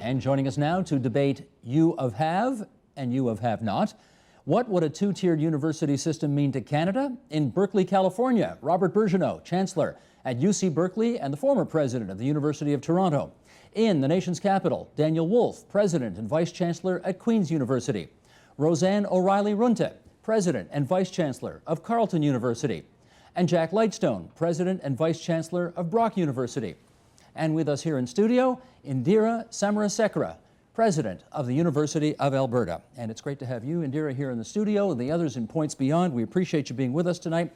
And joining us now to debate you of have and you of have not. What would a two-tiered university system mean to Canada? In Berkeley, California, Robert Birgeneau, Chancellor at UC Berkeley and the former President of the University of Toronto. In the nation's capital, Daniel Woolf, President and Vice Chancellor at Queen's University. Roseann O'Reilly-Runte, President and Vice Chancellor of Carleton University. And Jack Lightstone, President and Vice Chancellor of Brock University. And with us here in studio, Indira Samarasekera, President of the University of Alberta. And it's great to have you, Indira, here in the studio and the others in Points Beyond. We appreciate you being with us tonight.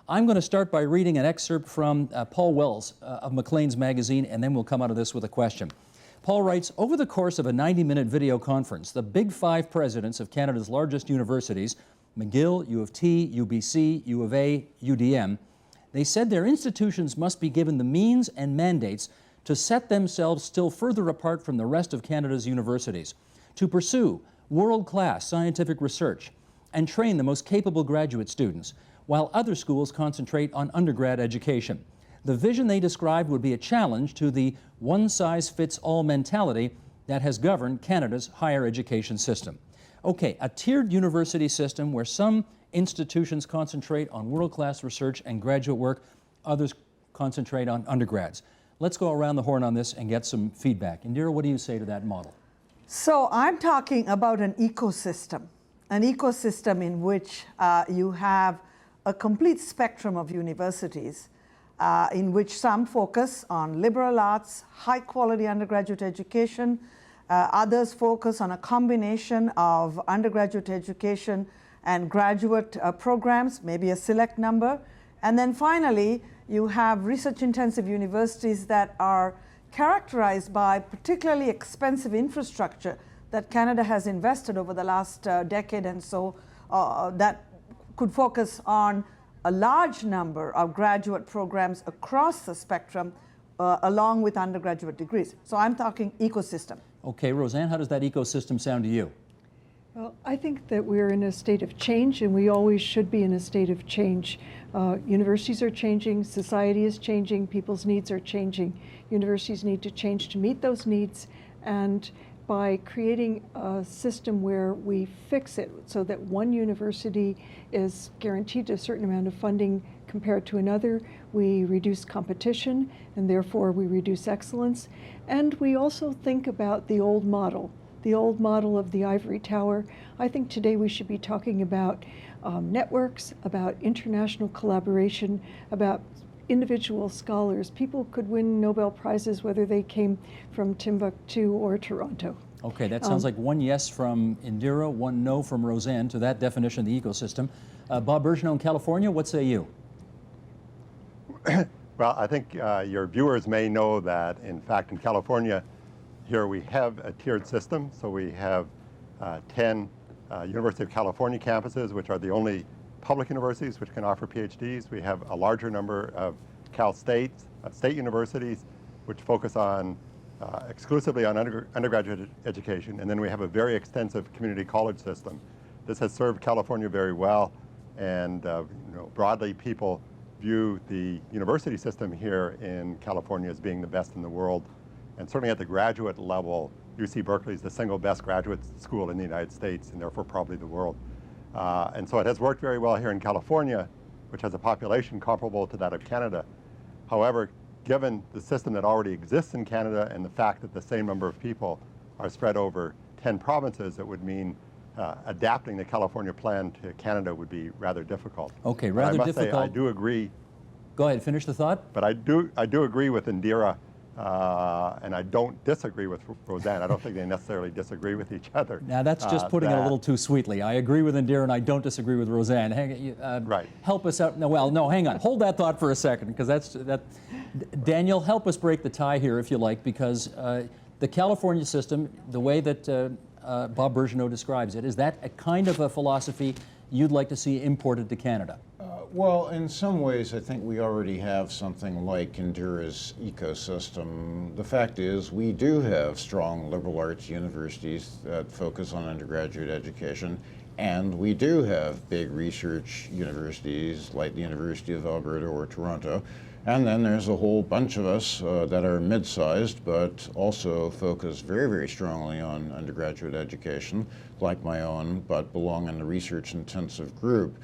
I'm going to start by reading an excerpt from Paul Wells of Maclean's magazine, and then we'll come out of this with a question. Paul writes, over the course of a 90-minute video conference, the Big Five presidents of Canada's largest universities, McGill, U of T, UBC, U of A, UDM, they said their institutions must be given the means and mandates to set themselves still further apart from the rest of Canada's universities, to pursue world-class scientific research and train the most capable graduate students, while other schools concentrate on undergrad education. The vision they described would be a challenge to the one-size-fits-all mentality that has governed Canada's higher education system. Okay, a tiered university system where some institutions concentrate on world-class research and graduate work, others concentrate on undergrads. Let's go around the horn on this and get some feedback. Indira, what do you say to that model? So I'm talking about an ecosystem in which you have a complete spectrum of universities in which some focus on liberal arts, high-quality undergraduate education, others focus on a combination of undergraduate education and graduate programs, maybe a select number. And then finally, you have research-intensive universities that are characterized by particularly expensive infrastructure that Canada has invested over the last decade, and so that could focus on a large number of graduate programs across the spectrum along with undergraduate degrees. So I'm talking ecosystem. Okay, Roseann, how does that ecosystem sound to you? Well, I think that we're in a state of change, and we always should be in a state of change. Universities are changing, society is changing, people's needs are changing. Universities need to change to meet those needs, and by creating a system where we fix it so that one university is guaranteed a certain amount of funding compared to another, we reduce competition, and therefore we reduce excellence. And we also think about the old model of the Ivory Tower. I think today we should be talking about networks, about international collaboration, about individual scholars. People could win Nobel Prizes whether they came from Timbuktu or Toronto. Okay, that sounds like one yes from Indira, one no from Roseann to that definition of the ecosystem. Bob Birgeneau in California, what say you? Well, I think your viewers may know that, in fact, in California, here we have a tiered system. So we have 10 University of California campuses, which are the only public universities which can offer PhDs. We have a larger number of Cal State, state universities, which focus on exclusively on undergraduate education. And then we have a very extensive community college system. This has served California very well. And broadly, people view the university system here in California as being the best in the world. And certainly at the graduate level, UC Berkeley is the single best graduate school in the United States, and therefore probably the world. And so it has worked very well here in California, which has a population comparable to that of Canada. However, given the system that already exists in Canada and the fact that the same number of people are spread over 10 provinces, it would mean adapting the California plan to Canada would be rather difficult. Okay, rather difficult. I must say, I do agree. Go ahead, finish the thought. But I do agree with Indira. And I don't disagree with Roseann. I don't think they necessarily disagree with each other. Now that's just putting it a little too sweetly. I agree with Indira and I don't disagree with Roseann. Right. Help us out. No, well, no, hang on. Hold that thought for a second, because Daniel, help us break the tie here, if you like, because the California system, the way that Bob Birgeneau describes it, is that a kind of a philosophy you'd like to see imported to Canada? Well, in some ways, I think we already have something like Indira's ecosystem. The fact is, we do have strong liberal arts universities that focus on undergraduate education, and we do have big research universities like the University of Alberta or Toronto And then there's a whole bunch of us that are mid-sized, but also focus very, very strongly on undergraduate education, like my own, but belong in the research-intensive group.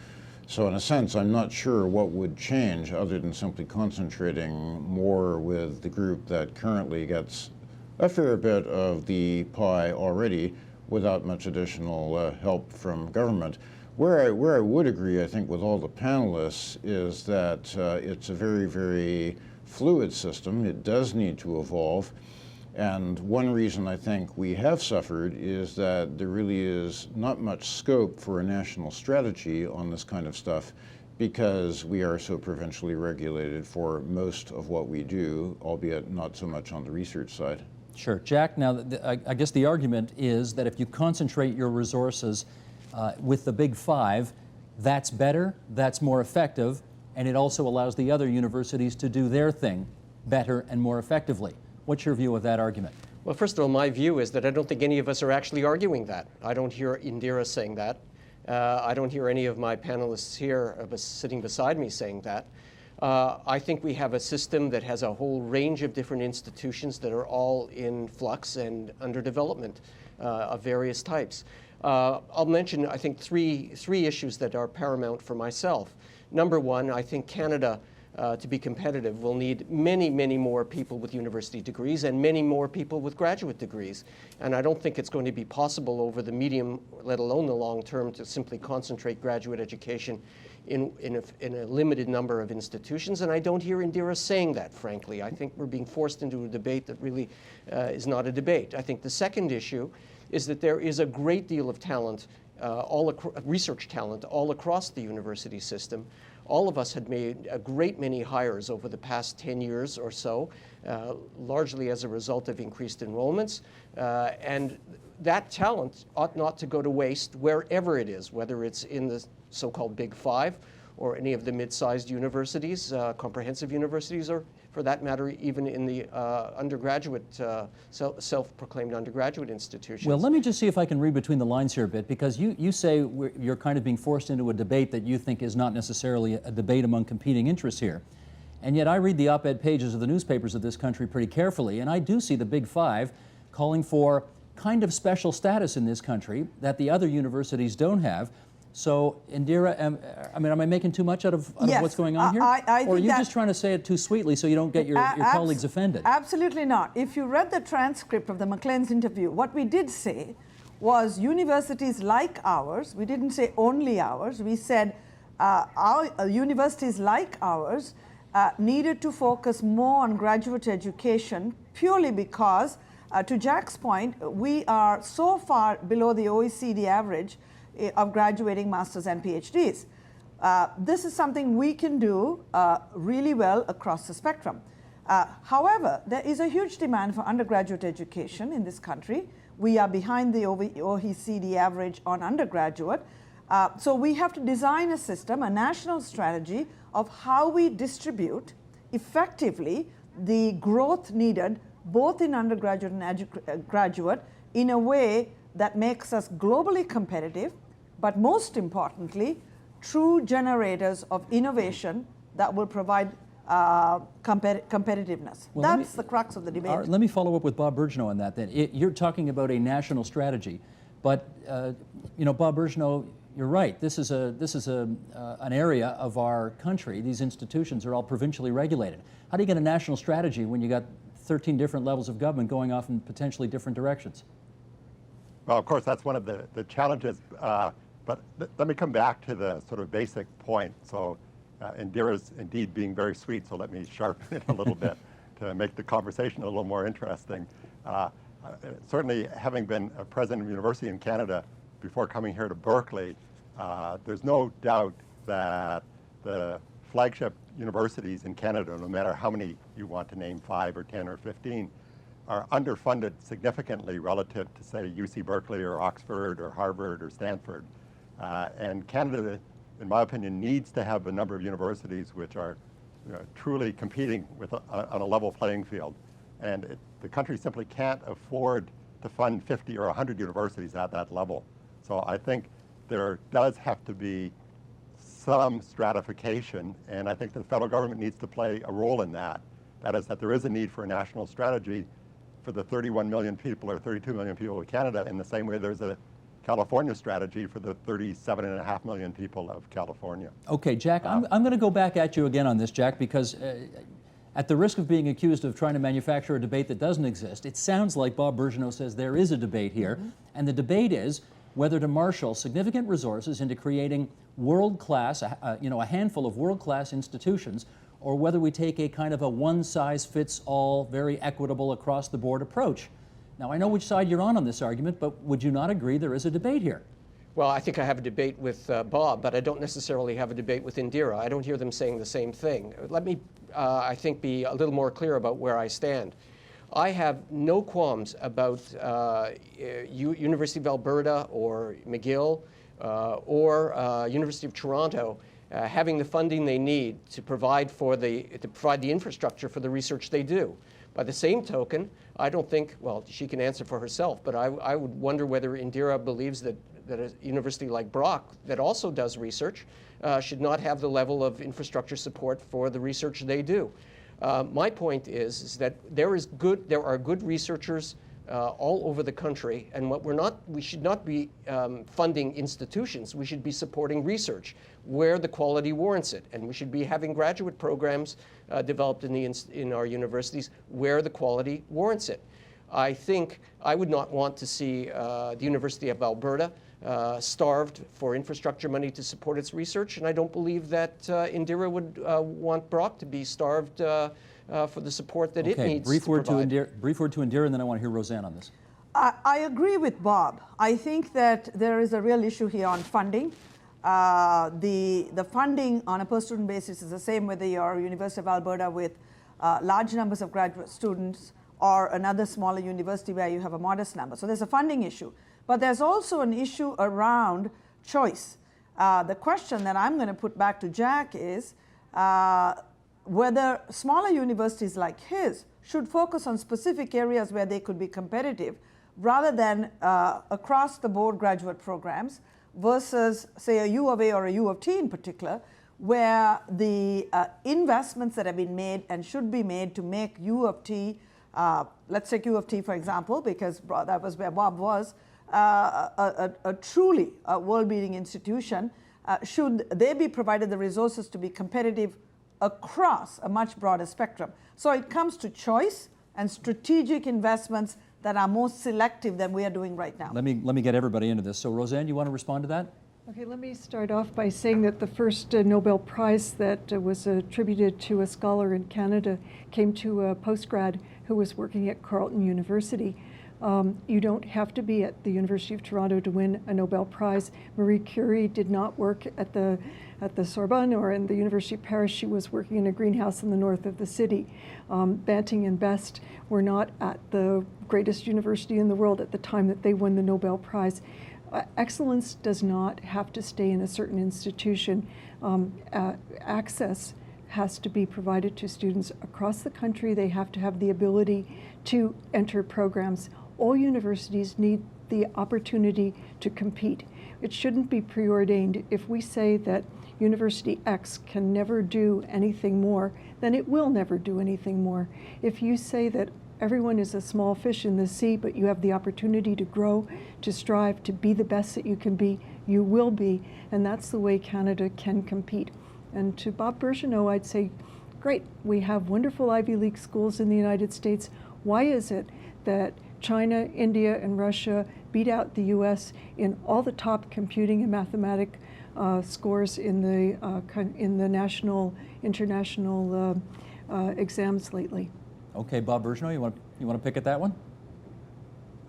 So in a sense, I'm not sure what would change other than simply concentrating more with the group that currently gets a fair bit of the pie already without much additional help from government. Where I would agree, I think, with all the panelists is that it's a very, very fluid system. It does need to evolve. And one reason I think we have suffered is that there really is not much scope for a national strategy on this kind of stuff because we are so provincially regulated for most of what we do, albeit not so much on the research side. Sure. Jack, now I guess the argument is that if you concentrate your resources with the big five, that's better, that's more effective, and it also allows the other universities to do their thing better and more effectively. What's your view of that argument? Well, first of all, my view is that I don't think any of us are actually arguing that. I don't hear Indira saying that. I don't hear any of my panelists here sitting beside me saying that. I think we have a system that has a whole range of different institutions that are all in flux and under development of various types. I'll mention, I think, three issues that are paramount for myself. Number one, I think Canada, to be competitive, will need many, many more people with university degrees and many more people with graduate degrees. And I don't think it's going to be possible over the medium, let alone the long term, to simply concentrate graduate education in a limited number of institutions. And I don't hear Indira saying that, frankly. I think we're being forced into a debate that really is not a debate. I think the second issue is that there is a great deal of talent, research talent, all across the university system. All of us had made a great many hires over the past 10 years or so, largely as a result of increased enrollments. And that talent ought not to go to waste wherever it is, whether it's in the so-called Big Five or any of the mid-sized universities, comprehensive universities, or for that matter, even in the undergraduate, self-proclaimed undergraduate institutions. Well, let me just see if I can read between the lines here a bit, because you say you're kind of being forced into a debate that you think is not necessarily a debate among competing interests here. And yet I read the op-ed pages of the newspapers of this country pretty carefully, and I do see the Big Five calling for kind of special status in this country that the other universities don't have. So, Indira, am I making too much out of Yes, what's going on here? Or are you just trying to say it too sweetly so you don't get your colleagues offended? Absolutely not. If you read the transcript of the McLean's interview, what we did say was universities like ours, we didn't say only ours, we said our universities like ours needed to focus more on graduate education purely because, to Jack's point, we are so far below the OECD average of graduating masters and PhDs. This is something we can do really well across the spectrum. However, there is a huge demand for undergraduate education in this country. We are behind the OECD average on undergraduate. So we have to design a system, a national strategy of how we distribute effectively the growth needed both in undergraduate and graduate in a way that makes us globally competitive, but most importantly, true generators of innovation that will provide competitiveness. Well, that's the crux of the debate. All right, let me follow up with Bob Birgeneau on that then. You're talking about a national strategy, but Bob Birgeneau, you're right. This is an area of our country. These institutions are all provincially regulated. How do you get a national strategy when you got 13 different levels of government going off in potentially different directions? Well, of course, that's one of the challenges. But let me come back to the sort of basic point. So Indira's indeed being very sweet, so let me sharpen it a little bit to make the conversation a little more interesting. Certainly, having been a president of a university in Canada before coming here to Berkeley, there's no doubt that the flagship universities in Canada, no matter how many you want to name, 5 or 10 or 15, are underfunded significantly relative to, say, UC Berkeley or Oxford or Harvard or Stanford. And Canada, in my opinion, needs to have a number of universities which are truly competing with on a level playing field. And the country simply can't afford to fund 50 or 100 universities at that level. So I think there does have to be some stratification, and I think the federal government needs to play a role in that. That is, that there is a need for a national strategy for the 31 million people or 32 million people of Canada, in the same way there's a California strategy for the 37.5 million people of California. Okay, Jack, I'm going to go back at you again on this, Jack, because at the risk of being accused of trying to manufacture a debate that doesn't exist, it sounds like Bob Birgeneau says there is a debate here, and the debate is whether to marshal significant resources into creating world-class, a handful of world-class institutions, or whether we take a kind of a one-size-fits-all, very equitable, across-the-board approach. Now, I know which side you're on this argument, but would you not agree there is a debate here? Well, I think I have a debate with Bob, but I don't necessarily have a debate with Indira. I don't hear them saying the same thing. Let me, I think, be a little more clear about where I stand. I have no qualms about University of Alberta or McGill or University of Toronto having the funding they need to provide the infrastructure for the research they do. By the same token, I don't think, well, she can answer for herself, but I would wonder whether Indira believes that a university like Brock, that also does research, should not have the level of infrastructure support for the research they do. My point is that there are good researchers all over the country, and we should not be funding institutions. We should be supporting research where the quality warrants it, and we should be having graduate programs developed in our universities where the quality warrants it. I think I would not want to see the University of Alberta starved for infrastructure money to support its research, and I don't believe that Indira would want Brock to be starved for the support that it needs to provide. Brief word to Indira, and then I want to hear Roseann on this. I agree with Bob. I think that there is a real issue here on funding. The funding on a per student basis is the same whether you're University of Alberta with large numbers of graduate students or another smaller university where you have a modest number. So there's a funding issue. But there's also an issue around choice. The question that I'm going to put back to Jack is whether smaller universities like his should focus on specific areas where they could be competitive rather than across-the-board graduate programs versus, say, a U of A or a U of T in particular, where the investments that have been made and should be made to make U of T, let's take U of T for example, because that was where Bob was, a truly world-beating institution, should they be provided the resources to be competitive across a much broader spectrum. So it comes to choice and strategic investments that are more selective than we are doing right now. Let me get everybody into this. So Roseann, you want to respond to that? Okay, let me start off by saying that the first Nobel Prize that was attributed to a scholar in Canada came to a postgrad who was working at Carleton University. You don't have to be at the University of Toronto to win a Nobel Prize. Marie Curie did not work at the Sorbonne or in the University of Paris. She was working in a greenhouse in the north of the city. Banting and Best were not at the greatest university in the world at the time that they won the Nobel Prize. Excellence does not have to stay in a certain institution. Access has to be provided to students across the country. They have to have the ability to enter programs. All universities need the opportunity to compete. It shouldn't be preordained. If we say that University X can never do anything more, then it will never do anything more. If you say that everyone is a small fish in the sea, but you have the opportunity to grow, to strive, to be the best that you can be, you will be, and that's the way Canada can compete. And to Bob Birgeneau, I'd say, great, we have wonderful Ivy League schools in the United States. Why is it that China, India, and Russia beat out the US in all the top computing and mathematic scores in the national, international exams lately? Okay, Bob Birgeneau, you want to pick at that one?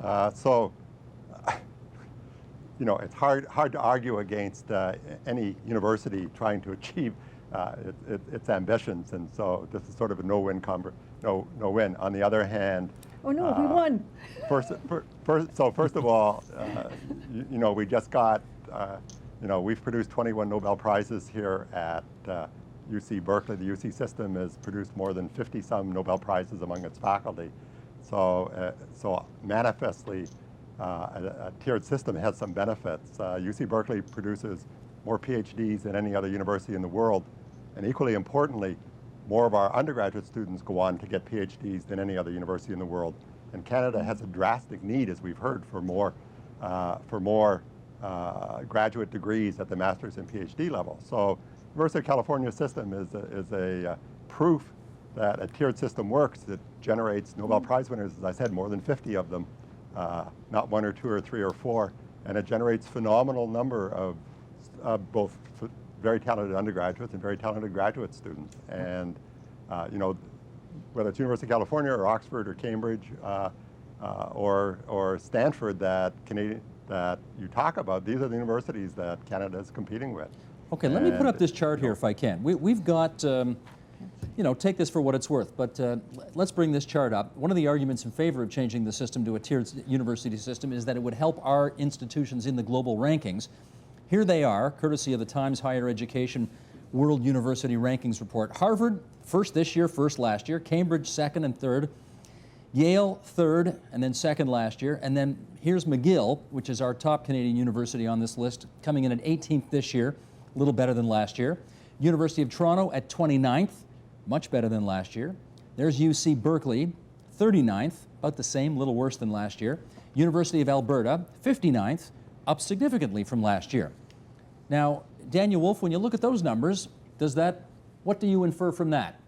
It's hard to argue against any university trying to achieve its ambitions, and so this is sort of a no-win. On the other hand, oh no, we won. First of all, we just got, we've produced 21 Nobel Prizes here at UC Berkeley. The UC system has produced more than 50-some Nobel Prizes among its faculty. So manifestly, a tiered system has some benefits. UC Berkeley produces more PhDs than any other university in the world. And equally importantly, more of our undergraduate students go on to get PhDs than any other university in the world. And Canada has a drastic need, as we've heard, for more graduate degrees at the master's and PhD level. So University of California system is a proof that a tiered system works. It generates Nobel Prize winners, as I said, more than 50 of them, not 1 or 2 or 3 or 4. And it generates phenomenal number of both very talented undergraduates and very talented graduate students. And you know, whether it's University of California or Oxford or Cambridge or Stanford that you talk about, these are the universities that Canada is competing with. Okay, let me put up this chart here if I can. We've got, you know, take this for what it's worth, but let's bring this chart up. One of the arguments in favor of changing the system to a tiered university system is that it would help our institutions in the global rankings. Here they are, courtesy of the Times Higher Education World University Rankings Report. Harvard, first this year, first last year. Cambridge, second and third. Yale, third, and then second last year. And then here's McGill, which is our top Canadian university on this list, coming in at 18th this year, a little better than last year. University of Toronto at 29th, much better than last year. There's UC Berkeley, 39th, about the same, a little worse than last year. University of Alberta, 59th, up significantly from last year. Now, Daniel Woolf, when you look at those numbers, what do you infer from that?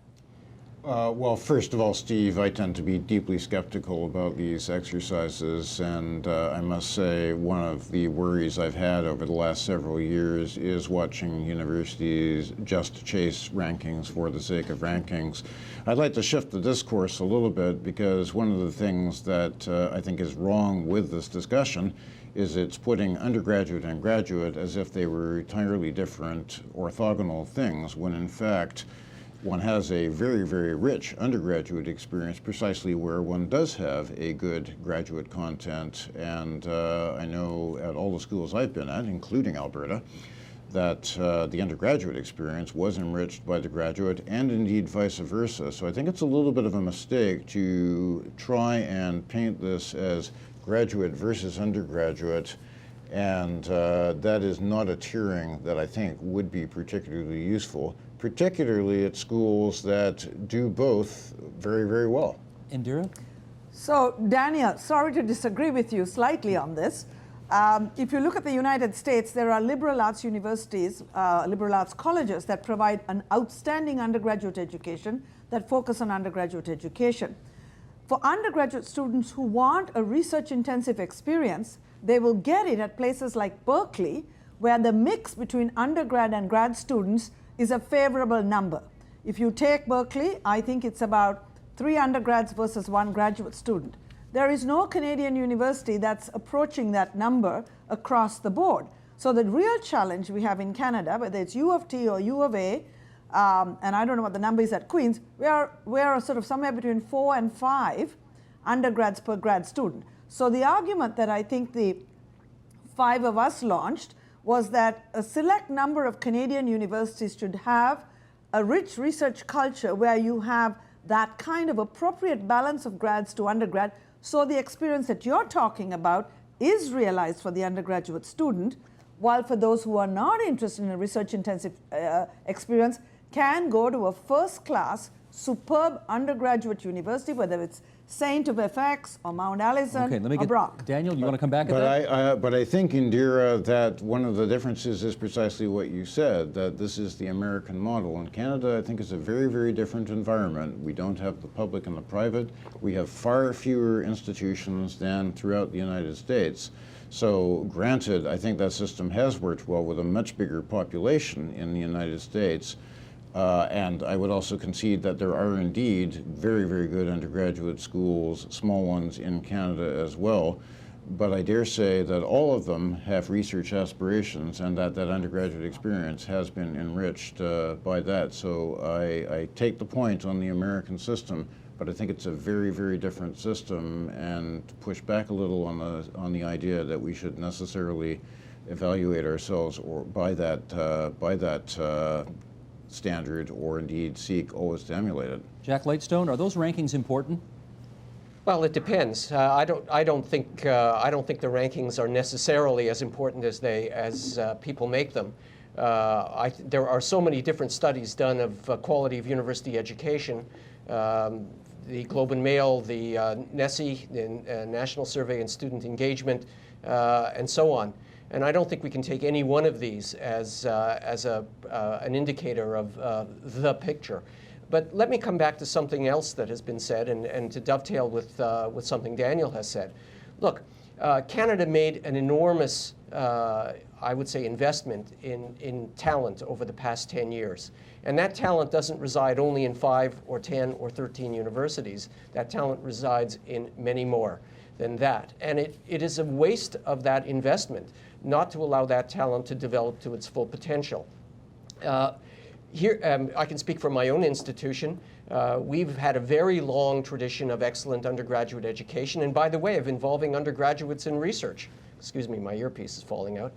Well, first of all, Steve, I tend to be deeply skeptical about these exercises, and I must say one of the worries I've had over the last several years is watching universities just chase rankings for the sake of rankings. I'd like to shift the discourse a little bit, because one of the things that I think is wrong with this discussion is it's putting undergraduate and graduate as if they were entirely different orthogonal things, when in fact one has a very, very rich undergraduate experience precisely where one does have a good graduate content. And I know at all the schools I've been at, including Alberta, that the undergraduate experience was enriched by the graduate, and indeed vice versa. So I think it's a little bit of a mistake to try and paint this as graduate versus undergraduate, and that is not a tiering that I think would be particularly useful, particularly at schools that do both very, very well. Indira? So, Daniel, sorry to disagree with you slightly on this. If you look at the United States, there are liberal arts universities, liberal arts colleges that provide an outstanding undergraduate education that focus on undergraduate education. For undergraduate students who want a research-intensive experience, they will get it at places like Berkeley, where the mix between undergrad and grad students is a favorable number. If you take Berkeley, I think it's about 3 undergrads versus 1 graduate student. There is no Canadian university that's approaching that number across the board. So the real challenge we have in Canada, whether it's U of T or U of A, and I don't know what the number is at Queen's, we are sort of somewhere between 4 and 5 undergrads per grad student. So the argument that I think the 5 of us launched was that a select number of Canadian universities should have a rich research culture where you have that kind of appropriate balance of grads to undergrad, so the experience that you're talking about is realized for the undergraduate student, while for those who are not interested in a research-intensive experience can go to a first-class, superb undergraduate university, whether it's Saint of FX or Mount Allison or Brock. Daniel, you want to come back at that? But I think, Indira, that one of the differences is precisely what you said, that this is the American model. In Canada, I think it's a very, very different environment. We don't have the public and the private. We have far fewer institutions than throughout the United States. So granted, I think that system has worked well with a much bigger population in the United States. And I would also concede that there are indeed very, very good undergraduate schools, small ones in Canada as well. But I dare say that all of them have research aspirations, and that undergraduate experience has been enriched by that. So I take the point on the American system, but I think it's a very, very different system, and push back a little on the idea that we should necessarily evaluate ourselves or by that standard, or indeed seek always to emulate it. Jack Lightstone, are those rankings important? Well, it depends. I don't think the rankings are necessarily as important as people make them. There are so many different studies done of quality of university education. The Globe and Mail, the NSSE, the National Survey and Student Engagement, and so on. And I don't think we can take any one of these as an indicator of the picture. But let me come back to something else that has been said, and to dovetail with something Daniel has said. Look, Canada made an enormous, I would say, investment in talent over the past 10 years. And that talent doesn't reside only in 5 or 10 or 13 universities. That talent resides in many more than that. And it is a waste of that investment not to allow that talent to develop to its full potential. Here, I can speak for my own institution. We've had a very long tradition of excellent undergraduate education, and by the way, of involving undergraduates in research. Excuse me, my earpiece is falling out.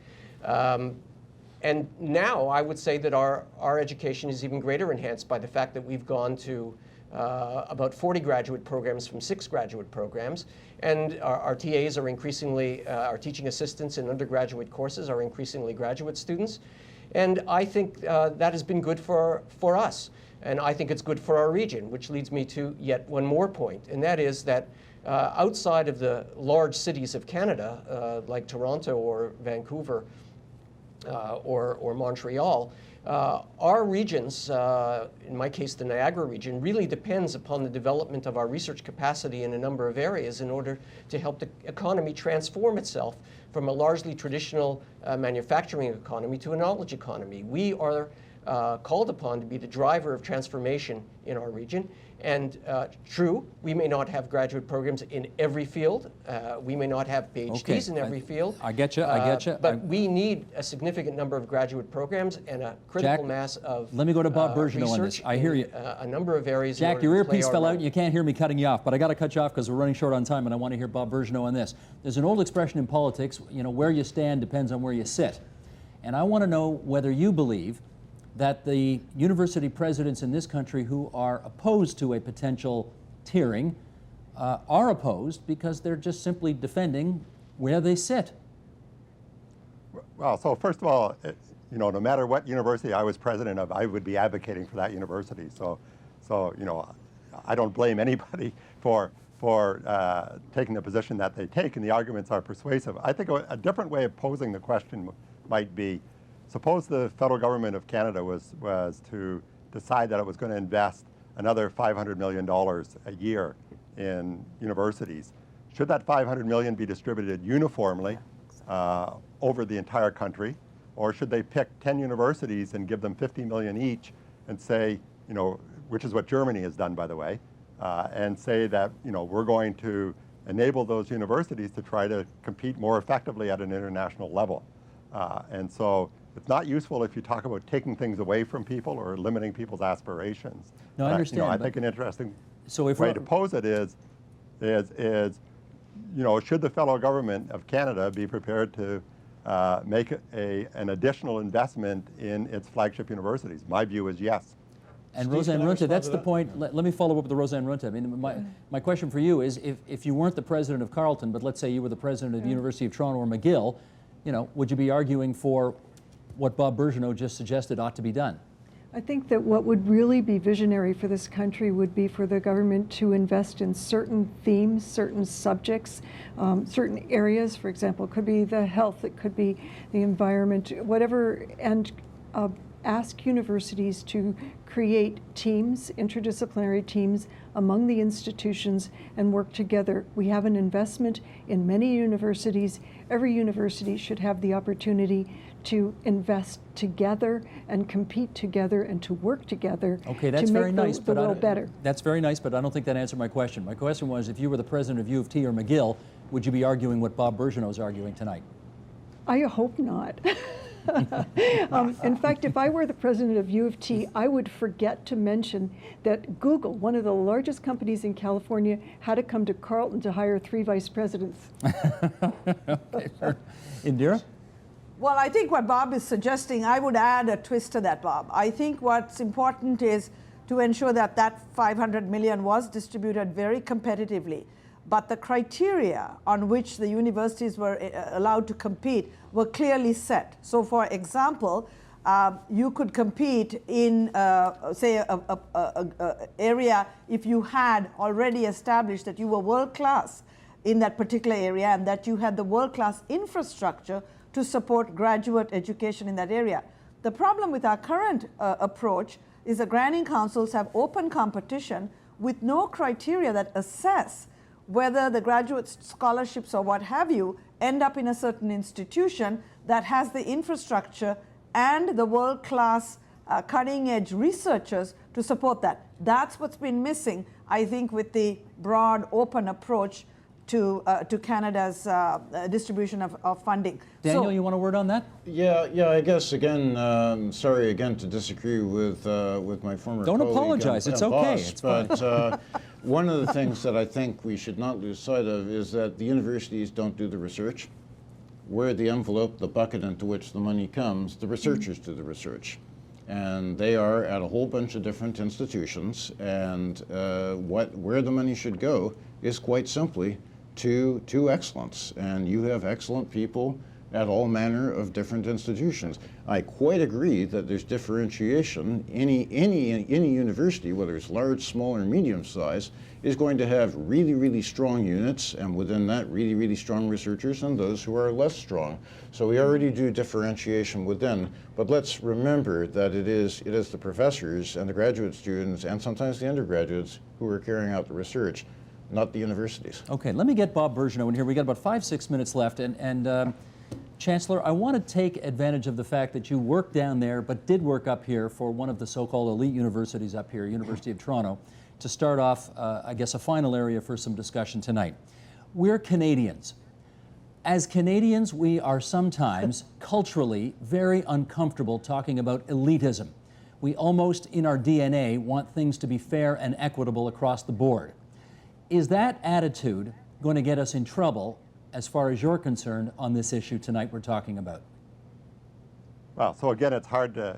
And now I would say that our education is even greater enhanced by the fact that we've gone to about 40 graduate programs from 6 graduate programs. And our TAs are increasingly, our teaching assistants in undergraduate courses are increasingly graduate students. And I think that has been good for us. And I think it's good for our region, which leads me to yet one more point. And that is that outside of the large cities of Canada, like Toronto or Vancouver, or Montreal, our regions, in my case the Niagara region, really depends upon the development of our research capacity in a number of areas in order to help the economy transform itself from a largely traditional manufacturing economy to a knowledge economy. We are called upon to be the driver of transformation in our region. And true, we may not have graduate programs in every field. We may not have PhDs in every field. I get you, I get you. But we need a significant number of graduate programs and a critical Jack, mass of let me go to Bob Birgeneau on this. I hear you. A number of areas. Jack, your earpiece fell out and role. you can't hear me cutting you off, but I got to cut you off because we're running short on time and I want to hear Bob Birgeneau on this. There's an old expression in politics, you know, where you stand depends on where you sit. And I want to know whether you believe that the university presidents in this country who are opposed to a potential tiering are opposed because they're just simply defending where they sit. Well, so first of all, you know, no matter what university I was president of, I would be advocating for that university. So you know, I don't blame anybody for taking the position that they take, and the arguments are persuasive. I think a different way of posing the question might be, suppose the federal government of Canada was to decide that it was going to invest another $500 million a year in universities. Should that $500 million be distributed uniformly over the entire country, or should they pick 10 universities and give them $50 million each and say, you know, which is what Germany has done, by the way, and say that, you know, we're going to enable those universities to try to compete more effectively at an international level. And so it's not useful if you talk about taking things away from people or limiting people's aspirations. No, I understand. You know, I think an interesting So if way to pose it is, you know, should the federal government of Canada be prepared to make an additional investment in its flagship universities? My view is yes. And Steve, Roseann can I Runte, that's respond to the that? point. Let me follow up with the Roseann Runte. I mean, my question for you is, if you weren't the president of Carleton, but let's say you were the president of the University of Toronto or McGill, you know, would you be arguing for what Bob Birgeneau just suggested ought to be done? I think that what would really be visionary for this country would be for the government to invest in certain themes, certain subjects, certain areas. For example, it could be the health, it could be the environment, whatever, and ask universities to create teams, interdisciplinary teams among the institutions and work together. We have an investment in many universities. Every university should have the opportunity to invest together and compete together and to work together Okay, that's to very make nice, the but world better. That's very nice, but I don't think that answered my question. My question was, if you were the president of U of T or McGill, would you be arguing what Bob Birgeneau is arguing tonight? I hope not. In fact, if I were the president of U of T, I would forget to mention that Google, one of the largest companies in California, had to come to Carleton to hire 3 vice presidents. Indira? Well, I think what Bob is suggesting, I would add a twist to that, Bob. I think what's important is to ensure that that $500 million was distributed very competitively. But the criteria on which the universities were allowed to compete were clearly set. So for example, you could compete in, say, a area if you had already established that you were world-class in that particular area and that you had the world-class infrastructure to support graduate education in that area. The problem with our current approach is the granting councils have open competition with no criteria that assess whether the graduate scholarships or what have you end up in a certain institution that has the infrastructure and the world-class cutting-edge researchers to support that. That's what's been missing, I think, with the broad, open approach to Canada's distribution of funding. Daniel, you want a word on that? Yeah. I guess again, sorry again to disagree with my former Don't colleague apologize. and It's okay. boss, It's fine. but one of the things that I think we should not lose sight of is that the universities don't do the research. We're the envelope, the bucket into which the money comes. The researchers do the research. And they are at a whole bunch of different institutions. And where the money should go is quite simply to excellence. And you have excellent people at all manner of different institutions. I quite agree that there's differentiation. Any university, whether it's large, small, or medium size, is going to have really, really strong units, and within that, really, really strong researchers, and those who are less strong. So we already do differentiation within, but let's remember that it is the professors and the graduate students, and sometimes the undergraduates, who are carrying out the research, not the universities. Okay, let me get Bob Birgeneau in here. We got about 5-6 minutes left, and Chancellor, I want to take advantage of the fact that you worked down there, but did work up here for one of the so-called elite universities up here, University of Toronto, to start off, I guess, a final area for some discussion tonight. We're Canadians. As Canadians, we are sometimes culturally very uncomfortable talking about elitism. We almost, in our DNA, want things to be fair and equitable across the board. Is that attitude going to get us in trouble as far as you're concerned on this issue tonight we're talking about? Well, so again, it's hard to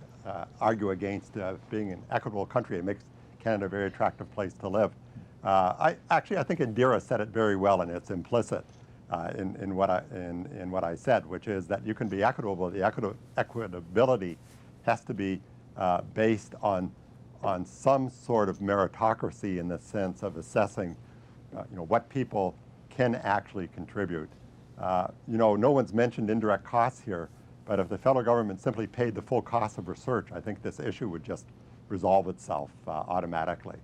argue against being an equitable country. It makes Canada a very attractive place to live. I think Indira said it very well, and it's implicit in what I said, which is that you can be equitable. The equitability has to be based on some sort of meritocracy, in the sense of assessing, what people can actually contribute. No one's mentioned indirect costs here, but if the federal government simply paid the full cost of research, I think this issue would just resolve itself automatically.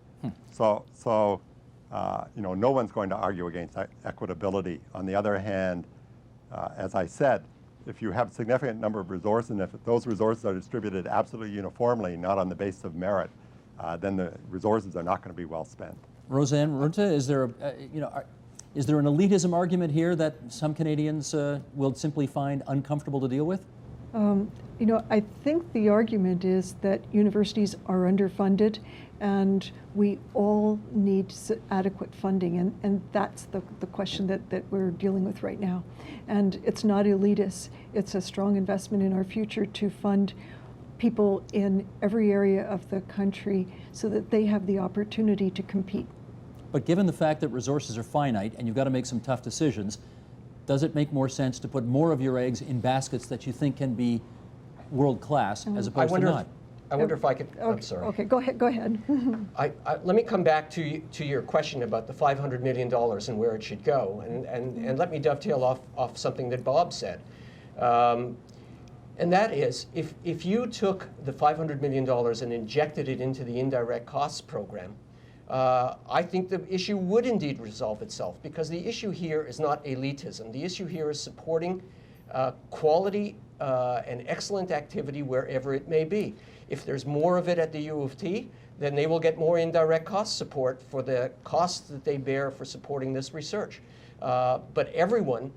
So no one's going to argue against equitability. On the other hand, as I said, if you have a significant number of resources, and if those resources are distributed absolutely uniformly, not on the basis of merit, then the resources are not going to be well spent. Roseann, Runta, is there is there an elitism argument here that some Canadians will simply find uncomfortable to deal with? I think the argument is that universities are underfunded and we all need adequate funding, and that's the question that we're dealing with right now. And it's not elitist, it's a strong investment in our future to fund people in every area of the country so that they have the opportunity to compete. But given the fact that resources are finite and you've got to make some tough decisions, does it make more sense to put more of your eggs in baskets that you think can be world-class as opposed to not? I wonder if I could, okay, I'm sorry. Okay, go ahead. Let me come back to your question about the $500 million and where it should go, and let me dovetail off something that Bob said. And that is, if you took the $500 million and injected it into the indirect costs program, I think the issue would indeed resolve itself, because the issue here is not elitism. The issue here is supporting quality and excellent activity wherever it may be. If there's more of it at the U of T, then they will get more indirect cost support for the costs that they bear for supporting this research. But everyone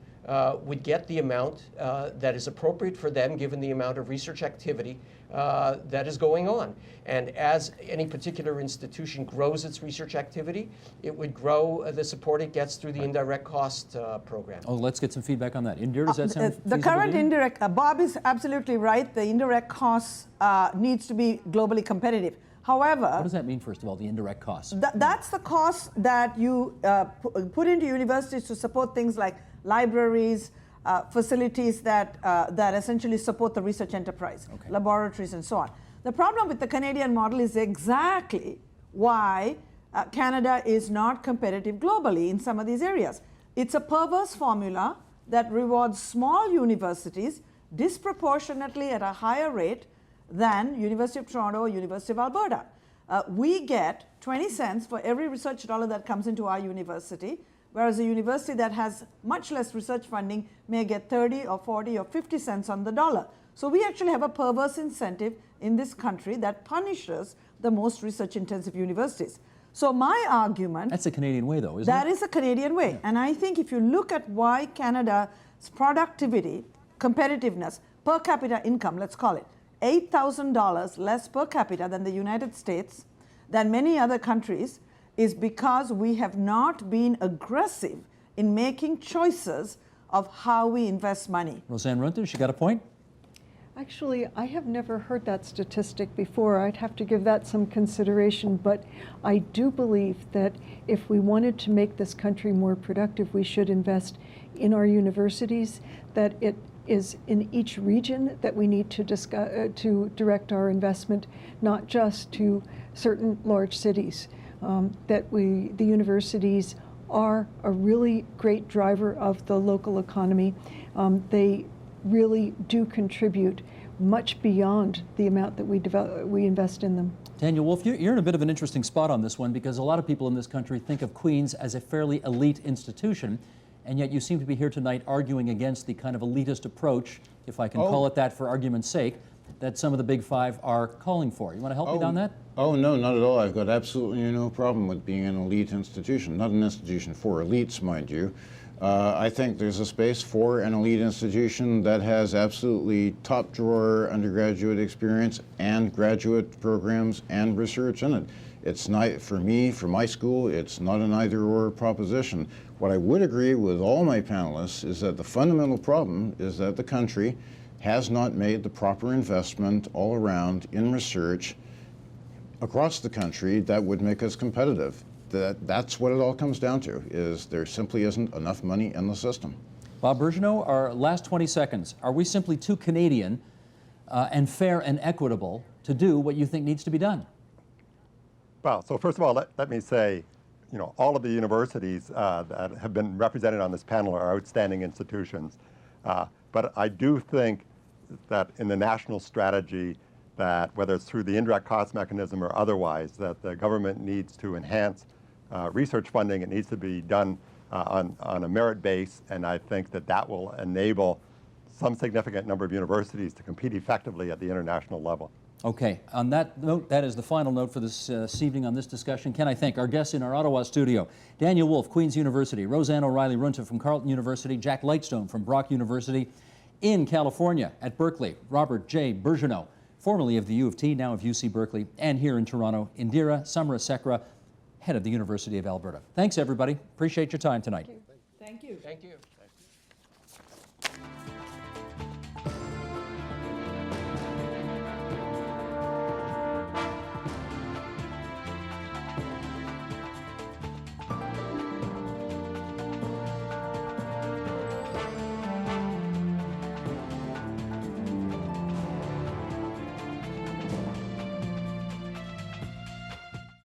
would get the amount that is appropriate for them, given the amount of research activity that is going on. And as any particular institution grows its research activity, it would grow the support it gets through the indirect cost program. Oh, let's get some feedback on that. Indira, does that sound The feasible current to you? indirect, Bob is absolutely right. The indirect costs needs to be globally competitive. However, What does that mean, first of all, the indirect costs? that's the cost that you put into universities to support things like libraries, facilities that essentially support the research enterprise, laboratories and so on. The problem with the Canadian model is exactly why Canada is not competitive globally in some of these areas. It's a perverse formula that rewards small universities disproportionately at a higher rate than University of Toronto or University of Alberta. We get 20 cents for every research dollar that comes into our university, whereas a university that has much less research funding may get 30 or 40 or 50 cents on the dollar. So we actually have a perverse incentive in this country that punishes the most research-intensive universities. So my argument... That's a Canadian way, though, isn't it? That is a Canadian way. Yeah. And I think if you look at why Canada's productivity, competitiveness, per capita income, let's call it, $8,000 less per capita than the United States, than many other countries, is because we have not been aggressive in making choices of how we invest money. Roseann Runter, she got a point? Actually, I have never heard that statistic before. I'd have to give that some consideration, but I do believe that if we wanted to make this country more productive, we should invest in our universities, that it is in each region that we need to direct our investment, not just to certain large cities. That the universities are a really great driver of the local economy. They really do contribute much beyond the amount that we invest in them. Daniel Woolf, you're in a bit of an interesting spot on this one because a lot of people in this country think of Queen's as a fairly elite institution, and yet you seem to be here tonight arguing against the kind of elitist approach, if I can call it that for argument's sake, that some of the Big Five are calling for. You want to help me on that? Oh, no, not at all. I've got absolutely no problem with being an elite institution. Not an institution for elites, mind you. I think there's a space for an elite institution that has absolutely top-drawer undergraduate experience and graduate programs and research in it. It's not, for me, for my school, it's not an either-or proposition. What I would agree with all my panelists is that the fundamental problem is that the country has not made the proper investment all around in research across the country that would make us competitive. That's what it all comes down to, is there simply isn't enough money in the system. Bob Birgeneau, our last 20 seconds. Are we simply too Canadian and fair and equitable to do what you think needs to be done? Well, so first of all, let me say, you know, all of the universities that have been represented on this panel are outstanding institutions. But I do think that in the national strategy, that whether it's through the indirect cost mechanism or otherwise, that the government needs to enhance research funding. It needs to be done on a merit base, and I think that that will enable some significant number of universities to compete effectively at the international level. Okay, on that note, that is the final note for this evening on this discussion. Can I thank our guests in our Ottawa studio, Daniel Woolf, Queen's University, Roseann O'Reilly-Runte from Carleton University, Jack Lightstone from Brock University, in California at Berkeley, Robert J. Birgeneau, formerly of the U of T, now of UC Berkeley, and here in Toronto, Indira Samarasekera, head of the University of Alberta. Thanks, everybody. Appreciate your time tonight. Thank you. Thank you.